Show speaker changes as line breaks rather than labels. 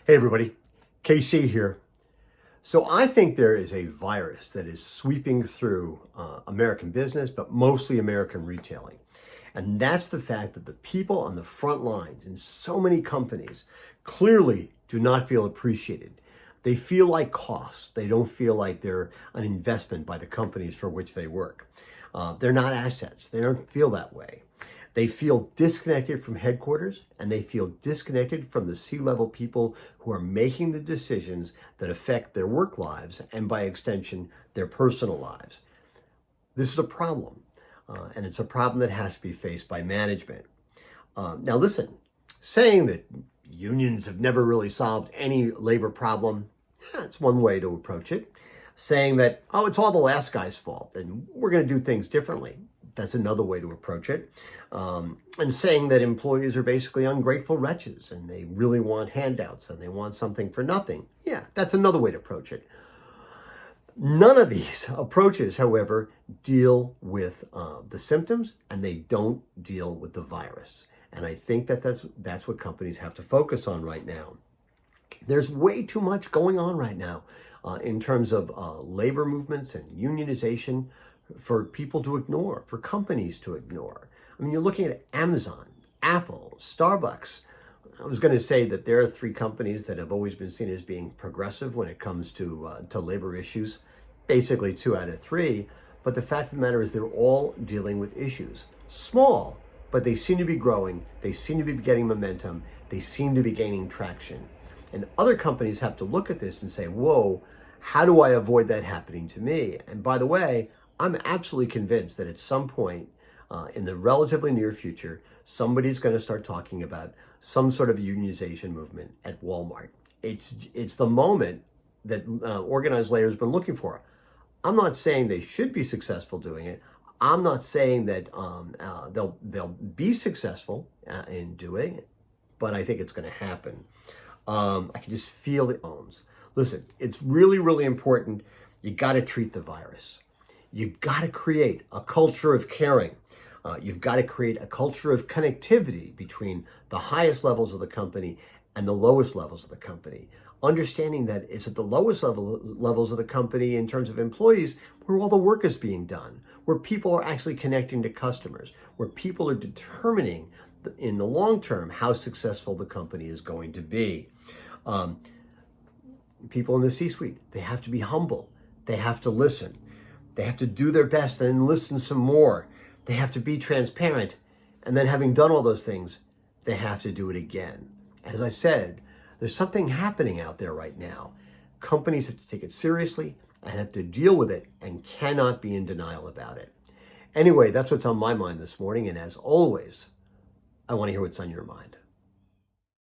Hey everybody, KC here. So I think there is a virus that is sweeping through American business, but mostly American retailing. And that's the fact that the people on the front lines in so many companies clearly do not feel appreciated. They feel like costs. They don't feel like they're an investment by the companies for which they work. They're not assets. They don't feel that way. They feel disconnected from headquarters, and they feel disconnected from the C-level people who are making the decisions that affect their work lives and, by extension, their personal lives. This is a problem, and it's a problem that has to be faced by management. Now listen, saying that unions have never really solved any labor problem, it's one way to approach it. Saying that, oh, it's all the last guy's fault and we're going to do things differently, that's another way to approach it. And saying that employees are basically ungrateful wretches and they really want handouts and they want something for nothing. Yeah, that's another way to approach it. None of these approaches, however, deal with the symptoms, and they don't deal with the virus. And I think that that's what companies have to focus on right now. There's way too much going on right now in terms of labor movements and unionization for people to ignore, for companies to ignore. I mean, you're looking at Amazon, Apple, Starbucks. I was going to say that there are three companies that have always been seen as being progressive when it comes to labor issues, basically 2 out of 3. But the fact of the matter is they're all dealing with issues. Small, but they seem to be growing. They seem to be getting momentum. They seem to be gaining traction. And other companies have to look at this and say, whoa, how do I avoid that happening to me? And by the way, I'm absolutely convinced that at some point in the relatively near future, somebody's going to start talking about some sort of unionization movement at Walmart. It's the moment that organized labor has been looking for. I'm not saying they should be successful doing it. I'm not saying that they'll be successful in doing it, but I think it's going to happen. I can just feel it owns. Listen, it's really, really important. You got to treat the virus. You've got to create a culture of caring. You've got to create a culture of connectivity between the highest levels of the company and the lowest levels of the company. Understanding that it's at the lowest levels of the company in terms of employees where all the work is being done, where people are actually connecting to customers, where people are determining in the long term how successful the company is going to be. People in the C-suite, they have to be humble. They have to listen. They have to do their best and then listen some more. They have to be transparent. And then having done all those things, they have to do it again. As I said, there's something happening out there right now. Companies have to take it seriously and have to deal with it and cannot be in denial about it. Anyway, that's what's on my mind this morning. And as always, I want to hear what's on your mind.